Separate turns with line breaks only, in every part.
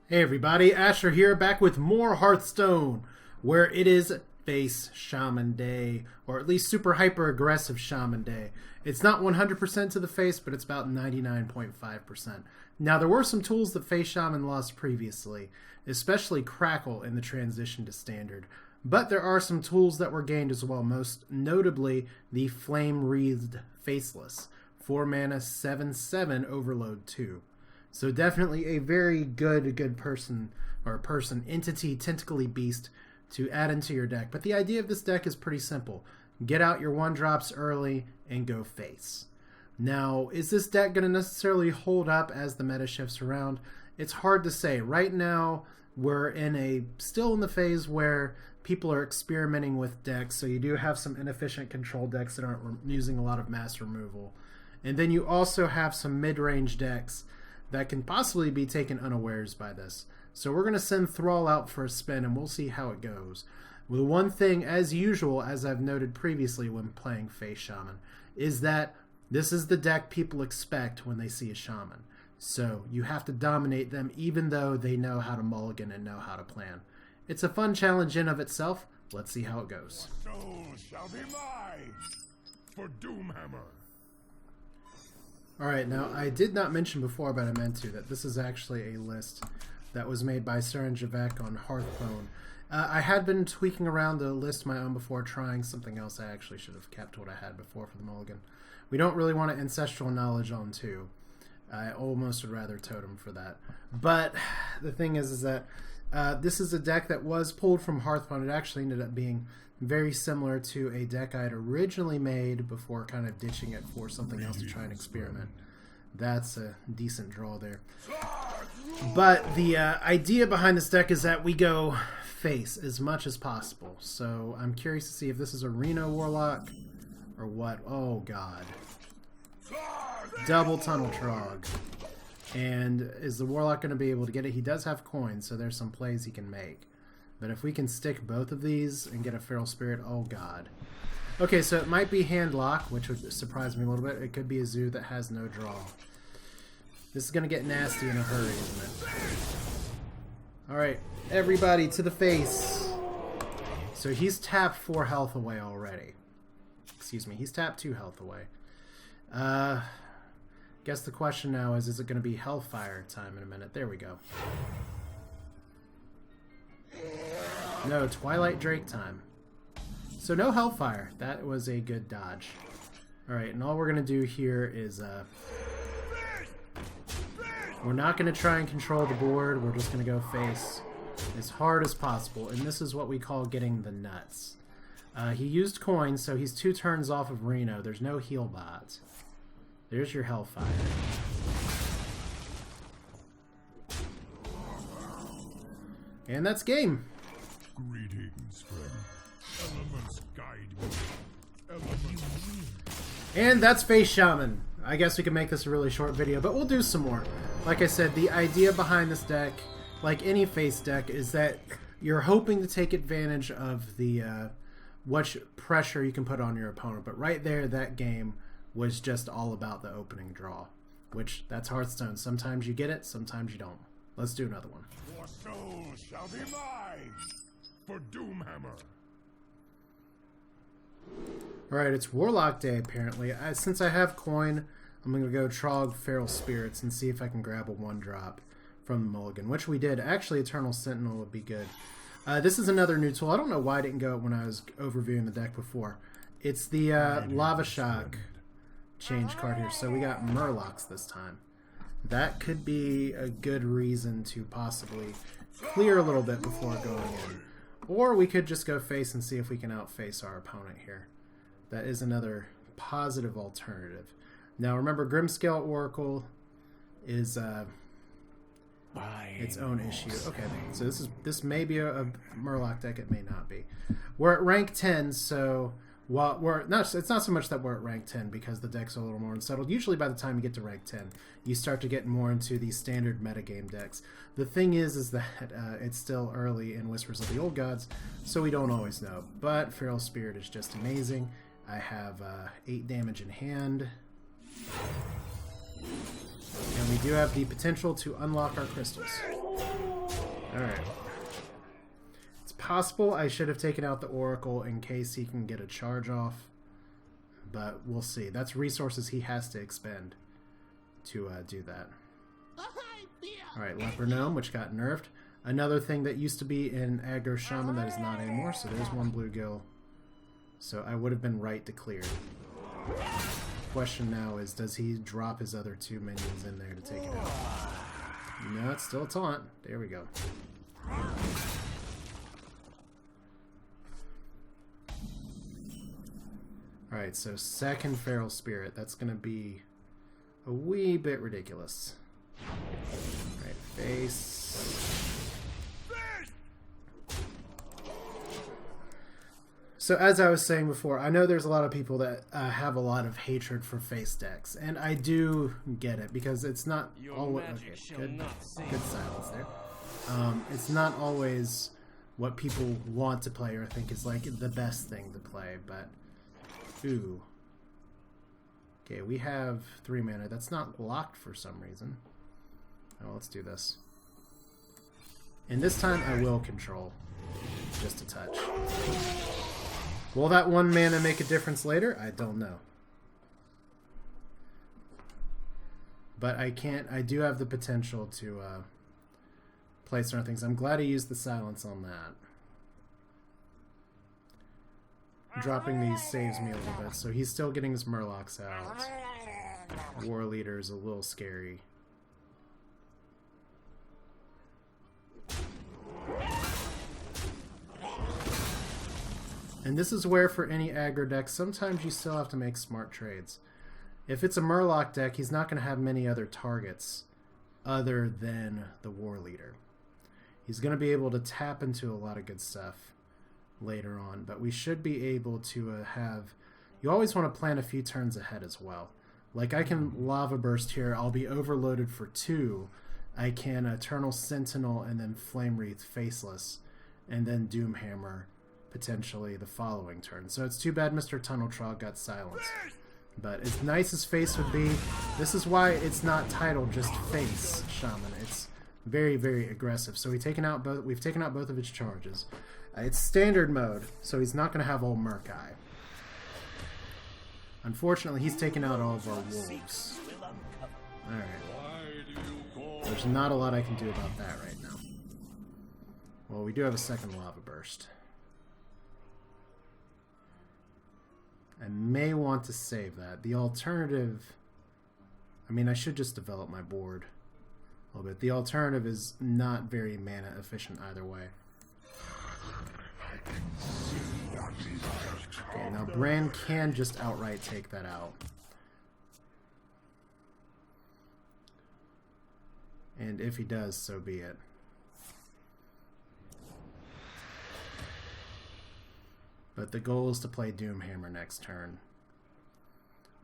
Hey everybody, Asher here, back with more Hearthstone, where it is Face Shaman Day, or at least super hyper aggressive Shaman Day. It's not 100% to the face, but it's about 99.5%. Now there were some tools that Face Shaman lost previously, especially Crackle in the transition to Standard. But there are some tools that were gained as well, most notably the Flame Wreathed Faceless, 4 mana 7/7 Overload 2. So definitely a very good person entity, tentacly beast to add into your deck. But the idea of this deck is pretty simple. Get out your 1-drops early and go face. Now, is this deck going to necessarily hold up as the meta shifts around? It's hard to say. Right now, we're still in the phase where people are experimenting with decks, so you do have some inefficient control decks that aren't using a lot of mass removal. And then you also have some mid-range decks that can possibly be taken unawares by this. So we're going to send Thrall out for a spin, and we'll see how it goes. Well, the one thing, as usual, as I've noted previously when playing Face Shaman, is that this is the deck people expect when they see a Shaman. So you have to dominate them even though they know how to mulligan and know how to plan. It's a fun challenge in of itself. Let's see how it goes.
Your soul shall be mine for Doomhammer.
Alright, now I did not mention before, but I meant to, that this is actually a list that was made by Saren Javek on Hearthstone. I had been tweaking around the list my own before trying something else. I actually should have kept what I had before for the mulligan. We don't really want ancestral knowledge on 2. I almost would rather totem for that. But the thing is that this is a deck that was pulled from Hearthstone. It actually ended up being very similar to a deck I had originally made before kind of ditching it for something else to try and experiment. That's a decent draw there. But the idea behind this deck is that we go face as much as possible. So I'm curious to see if this is a Reno Warlock or what. Oh god. Double Tunnel Trog. And is the Warlock going to be able to get it? He does have coins, so there's some plays he can make. But if we can stick both of these and get a Feral Spirit, oh god. Okay, so it might be Handlock, which would surprise me a little bit. It could be a Zoo that has no draw. This is going to get nasty in a hurry, isn't it? Alright, everybody to the face. So he's tapped 4 health away already. Excuse me, he's tapped 2 health away. Guess the question now is it going to be Hellfire time in a minute? There we go. No, Twilight Drake time. So no Hellfire. That was a good dodge. Alright, and all we're going to do here is... we're not going to try and control the board. We're just going to go face as hard as possible. And this is what we call getting the nuts. He used coins, so he's 2 turns off of Reno. There's no heal bot. There's your Hellfire. And that's game.
Greetings, friend. Elements guide me. Elements.
And that's Face Shaman. I guess we can make this a really short video, but we'll do some more. Like I said, the idea behind this deck, like any face deck, is that you're hoping to take advantage of the what pressure you can put on your opponent. But right there, that game was just all about the opening draw, which that's Hearthstone. Sometimes you get it, sometimes you don't. Let's do another one.
Your soul shall be mine for Doomhammer.
Alright, it's Warlock Day apparently. Since I have coin, I'm going to go Trog Feral Spirits and see if I can grab a 1-drop from the mulligan, which we did. Actually, Eternal Sentinel would be good. This is another new tool. I don't know why I didn't go when I was overviewing the deck before. It's the Lava Shock change card here. So we got Murlocs this time. That could be a good reason to possibly clear a little bit before going in. Or we could just go face and see if we can outface our opponent here. That is another positive alternative. Now remember, Grimscale Oracle is its own issue. Okay, so this may be a Murloc deck. It may not be. We're at rank 10, so while it's not so much that we're at rank 10 because the deck's a little more unsettled. Usually by the time you get to rank 10, you start to get more into the standard metagame decks. The thing is that it's still early in Whispers of the Old Gods, so we don't always know. But Feral Spirit is just amazing. I have 8 damage in hand. And we do have the potential to unlock our crystals. Alright. It's possible I should have taken out the Oracle in case he can get a charge off. But we'll see. That's resources he has to expend to do that. Alright, Leper Gnome, which got nerfed. Another thing that used to be in Aggro Shaman that is not anymore. So there's one bluegill. So I would have been right to clear. Question now is, does he drop his other 2 minions in there to take it out? No, it's still a taunt. There we go. Alright, so second Feral Spirit. That's going to be a wee bit ridiculous. Alright, face. So as I was saying before, I know there's a lot of people that have a lot of hatred for face decks, and I do get it because it's not always good silence there. It's not always what people want to play or think is like the best thing to play, but ooh. Okay, we have 3 mana. That's not locked for some reason. Oh, let's do this. And this time I will control just a touch. Will that 1 mana make a difference later? I don't know. But I do have the potential to play certain things. I'm glad I used the silence on that. Dropping these saves me a little bit. So he's still getting his Murlocs out. War Leader is a little scary. And this is where, for any aggro deck, sometimes you still have to make smart trades. If it's a Murloc deck, he's not going to have many other targets other than the War Leader. He's going to be able to tap into a lot of good stuff later on, but we should be able to have... You always want to plan a few turns ahead as well. Like I can Lava Burst here, I'll be overloaded for 2. I can Eternal Sentinel and then Flame Wreathed Faceless, and then Doomhammer potentially the following turn. So it's too bad Mr. Tunnel Trog got silenced. But as nice as Face would be, this is why it's not titled just Face Shaman. It's very, very aggressive. So we've taken out both of his charges. It's standard mode, so he's not going to have all Murk-Eye. Unfortunately, he's taken out all of our wolves. Alright. There's not a lot I can do about that right now. Well, we do have a second Lava Burst. I may want to save that. The alternative... I mean, I should just develop my board a little bit. The alternative is not very mana efficient either way. Okay, now Bran can just outright take that out. And if he does, so be it. But the goal is to play Doomhammer next turn.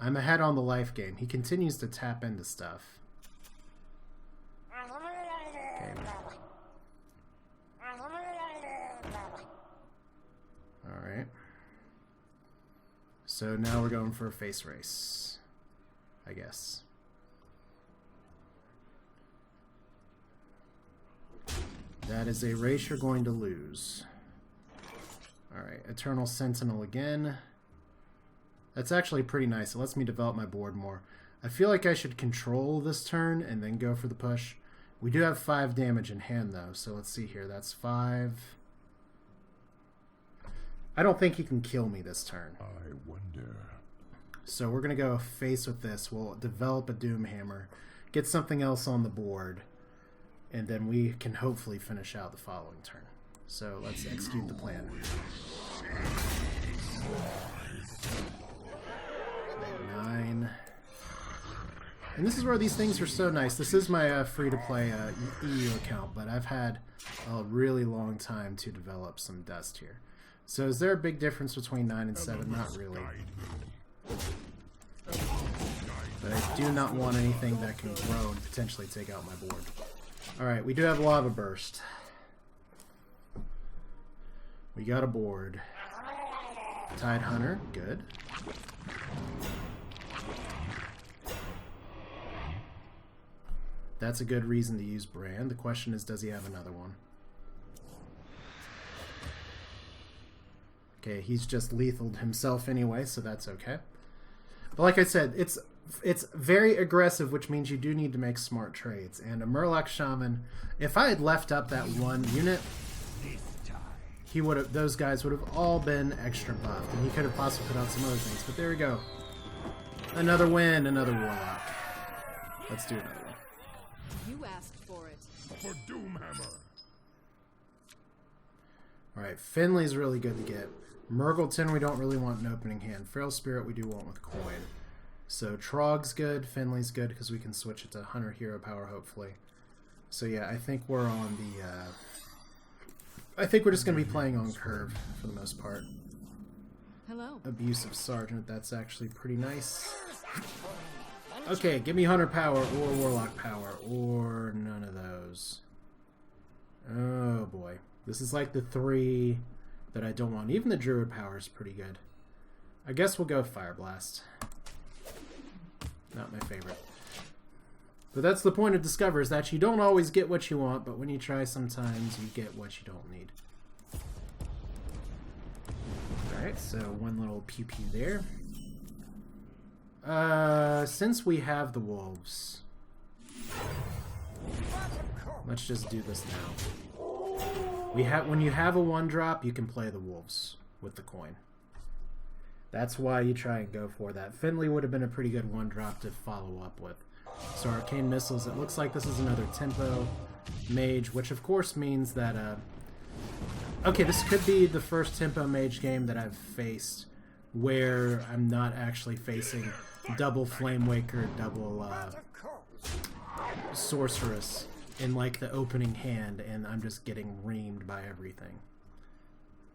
I'm ahead on the life gain. He continues to tap into stuff. Okay. Alright. So now we're going for a face race, I guess. That is a race you're going to lose. Alright, Eternal Sentinel again. That's actually pretty nice. It lets me develop my board more. I feel like I should control this turn and then go for the push. We do have 5 damage in hand though, so let's see here. That's 5. I don't think he can kill me this turn.
I wonder.
So we're going to go face with this. We'll develop a Doomhammer, get something else on the board, and then we can hopefully finish out the following turn. So let's execute the plan. 9. And this is where these things are so nice. This is my free-to-play EU account, but I've had a really long time to develop some dust here. So is there a big difference between 9 and 7? Not really. But I do not want anything that can grow and potentially take out my board. Alright, we do have Lava Burst. We got a board. Tide Hunter, good. That's a good reason to use Brand. The question is, does he have another one? Okay, he's just lethaled himself anyway, so that's okay. But like I said, it's very aggressive, which means you do need to make smart trades. And a Murloc Shaman, if I had left up that one unit, he would have, those guys would have all been extra buffed, and he could have possibly put out some other things. But there we go. Another win, another Warlock. Let's do another one.
You asked for it.
For Doomhammer.
Alright, Finley's really good to get. Murgleton we don't really want an opening hand. Feral Spirit we do want with coin. So Trog's good, Finley's good because we can switch it to Hunter Hero Power hopefully. So yeah, I think we're on the I think we're just going to be playing on curve for the most part.
Hello.
Abusive Sergeant, that's actually pretty nice. Okay, give me Hunter Power or Warlock Power or none of those. Oh boy. This is like the three that I don't want. Even the Druid Power is pretty good. I guess we'll go Fire Blast. Not my favorite. But that's the point of Discover, is that you don't always get what you want, but when you try sometimes you get what you don't need. Alright, so one little pew-pew there. Since we have the wolves, let's just do this now. When you have a 1-drop, you can play the wolves with the coin. That's why you try and go for that. Finley would have been a pretty good 1-drop to follow up with. So Arcane Missiles, it looks like this is another Tempo Mage, which of course means that, okay, this could be the first Tempo Mage game that I've faced where I'm not actually facing double Flamewaker, double Sorceress in like the opening hand, and I'm just getting reamed by everything.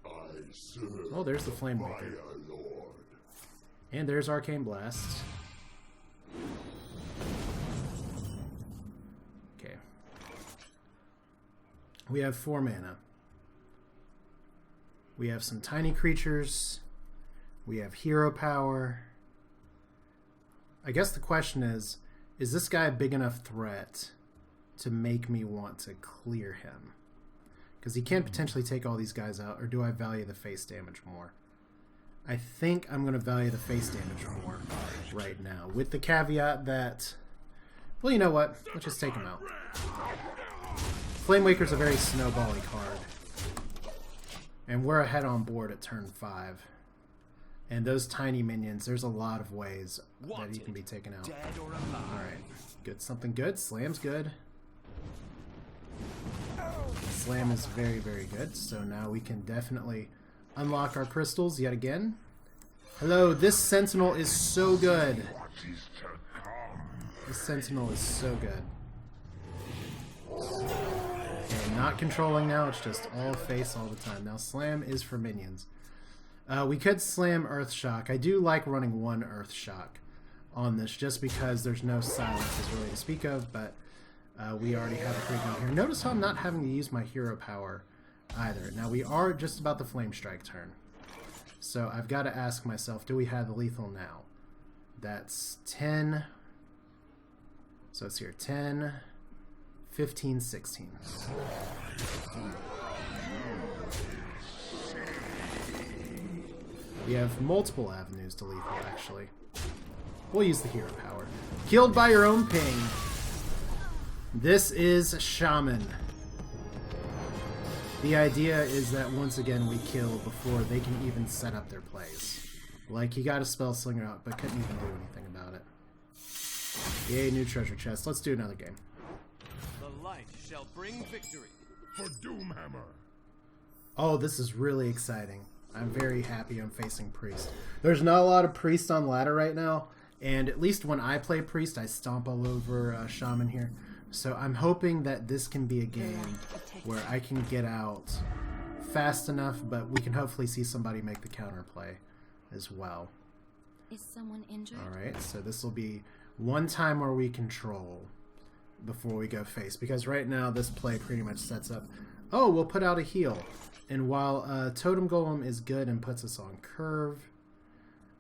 Oh, there's the Flamewaker. And there's Arcane Blast. Okay. We have 4 mana. We have some tiny creatures. We have hero power. I guess the question is this guy a big enough threat to make me want to clear him? Because he can potentially take all these guys out, or do I value the face damage more? I think I'm going to value the face damage more right now, with the caveat that, well, you know what? Let's just take him out. Flamewaker's a very snowbally card. And we're ahead on board at turn 5. And those tiny minions, there's a lot of ways that he can be taken out. Alright, good. Something good. Slam's good. Slam is very, very good. So now we can definitely unlock our crystals yet again. Hello, this Sentinel is so good. This Sentinel is so good. Okay, not controlling now, it's just all face all the time. Now Slam is for minions. We could Slam Earth Shock. I do like running 1 Earth Shock on this just because there's no silences really to speak of, but we already have a pretty good here. Notice how I'm not having to use my hero power either. Now we are just about the Flame Strike turn. So I've got to ask myself, do we have the lethal now? That's 10. So it's here 10, 15, 16. We have multiple avenues to lethal, actually. We'll use the hero power. Killed by your own ping. This is Shaman. The idea is that once again we kill before they can even set up their plays. Like, he got a spell slinger out, but couldn't even do anything about it. Yay, new treasure chest. Let's do another game.
The light shall bring victory.
For Doomhammer.
Oh, this is really exciting. I'm very happy I'm facing Priest. There's not a lot of Priest on ladder right now, and at least when I play Priest, I stomp all over Shaman here. So I'm hoping that this can be a game where I can get out fast enough, but we can hopefully see somebody make the counterplay as well.
Is someone injured?
Alright, so this will be one time where we control before we go face, because right now this play pretty much sets up, oh, we'll put out a heal. And while Totem Golem is good and puts us on curve,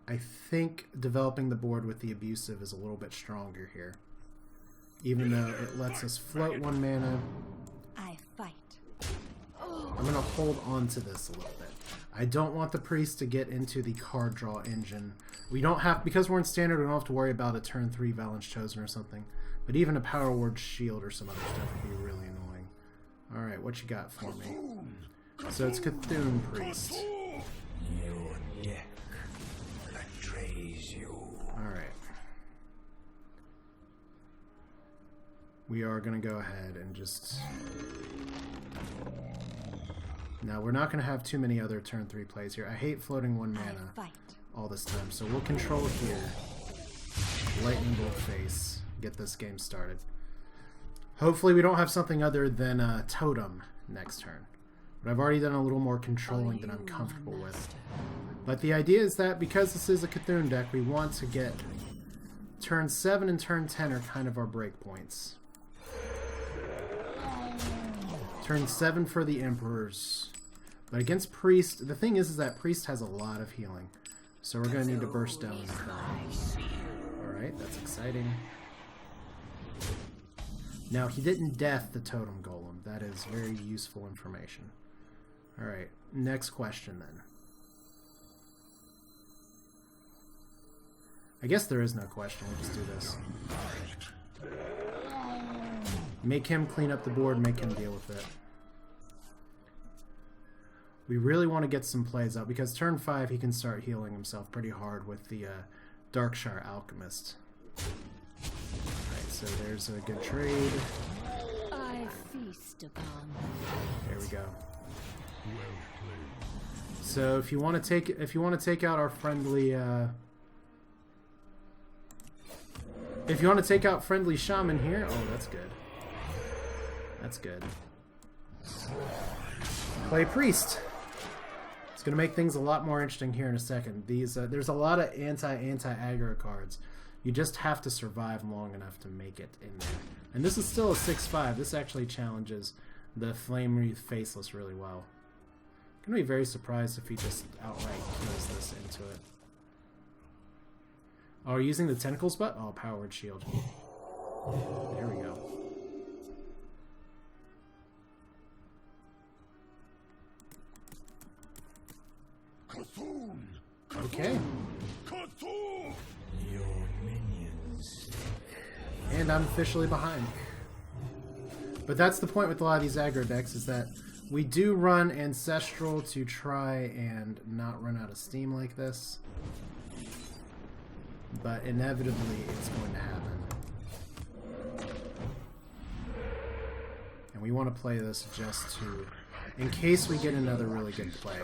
I think developing the board with the abusive is a little bit stronger here. even though it lets us float 1 mana.
I fight.
I'm going to hold on to this a little bit. I don't want the priest to get into the card draw engine. We don't have, because we're in standard, we don't have to worry about a turn 3 Valence Chosen or something. But even a Power Word Shield or some other stuff would be really annoying. Alright, what you got for me? So it's Cthulhu Priest.
Your deck betrays you.
Alright. We are going to go ahead and just... Now, we're not going to have too many other turn 3 plays here. I hate floating 1 mana all this time, so we'll control here. Lightning Bolt face. Get this game started. Hopefully we don't have something other than a Totem next turn. But I've already done a little more controlling than I'm comfortable with. But the idea is that because this is a Cthulhu deck, we want to get... Turn 7 and turn 10 are kind of our breakpoints. Turn 7 for the Emperors. But against Priest, the thing is that Priest has a lot of healing. So we're going to need to burst down the turn. Alright, that's exciting. Now, he didn't death the Totem Golem. That is very useful information. Alright, next question then. I guess there is no question, we'll just do this. Make him clean up the board, make him deal with it. We really want to get some plays out, because turn 5 he can start healing himself pretty hard with the Darkshire Alchemist. Alright, so there's a good trade.
I feast upon.
There we go. So if you want to take out our friendly if you want to take out friendly Shaman here, oh, that's good. That's good. Play Priest. It's going to make things a lot more interesting here in a second. These there's a lot of anti-aggro cards. You just have to survive long enough to make it in there. And this is still a 6/5. This actually challenges the Flame Wreathed Faceless really well. I'm going to be very surprised if he just outright kills this into it. Oh, using the Tentacles butt? Oh, Powered Shield. There we go. Okay.
Your minions.
And I'm officially behind. But that's the point with a lot of these aggro decks, is that we do run Ancestral to try and not run out of steam like this. But inevitably it's going to happen. And we want to play this just to... in case we get another really good play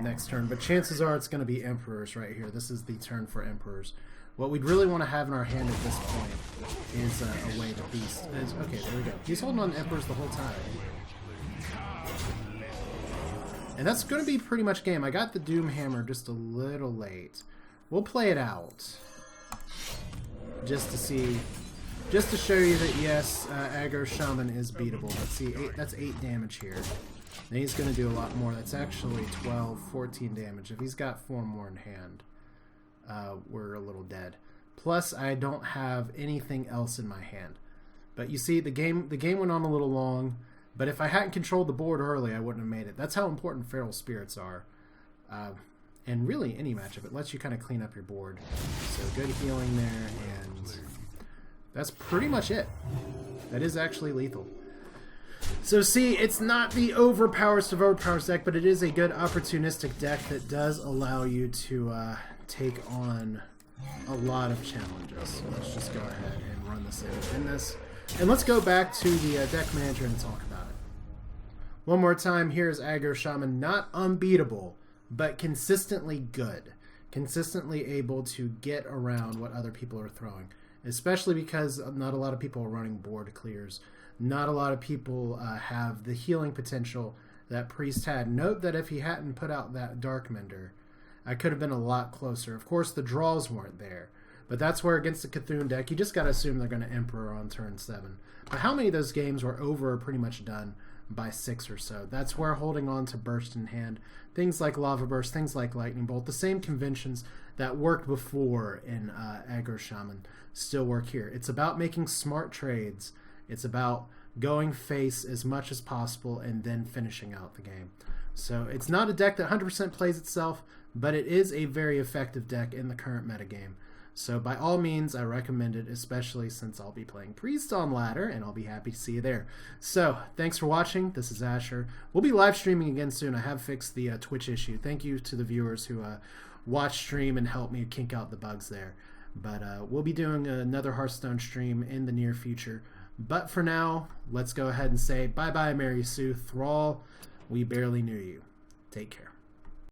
next turn. But chances are it's going to be Emperors right here. This is the turn for Emperors. What we'd really want to have in our hand at this point is a way to beast. Okay, there we go. He's holding on to Emperors the whole time. And that's going to be pretty much game. I got the Doom Hammer just a little late. We'll play it out. Just to see... just to show you that, yes, Aggro Shaman is beatable. But see, that's 8 damage here. And he's going to do a lot more. That's actually 12, 14 damage. If he's got 4 more in hand, we're a little dead. Plus, I don't have anything else in my hand. But you see, the game went on a little long. But if I hadn't controlled the board early, I wouldn't have made it. That's how important Feral Spirits are. And really, any matchup. It lets you kind of clean up your board. So good healing there, and that's pretty much it. That is actually lethal. So see, it's not the overpowers to overpowers deck, but it is a good opportunistic deck that does allow you to take on a lot of challenges. So let's just go ahead and run this in this. And let's go back to the deck manager and talk about it. One more time, here's Aggro Shaman, not unbeatable, but consistently good. Consistently able to get around what other people are throwing. Especially because not a lot of people are running board clears. Not a lot of people have the healing potential that Priest had. Note that if he hadn't put out that Darkmender, I could have been a lot closer. Of course, the draws weren't there. But that's where against the Cthulhu deck, you just got to assume they're going to Emperor on turn 7. But how many of those games were over or pretty much done? by 6 or so. That's where holding on to Burst in Hand, things like Lava Burst, things like Lightning Bolt, the same conventions that worked before in Aggro Shaman still work here. It's about making smart trades. It's about going face as much as possible and then finishing out the game. So it's not a deck that 100% plays itself, but it is a very effective deck in the current metagame. So by all means, I recommend it, especially since I'll be playing Priest on ladder, and I'll be happy to see you there. So thanks for watching. This is Asher. We'll be live streaming again soon. I have fixed the Twitch issue. Thank you to the viewers who watch stream and help me kink out the bugs there. But we'll be doing another Hearthstone stream in the near future. But for now, let's go ahead and say bye-bye, Mary Sue. Thrall, we barely knew you. Take care.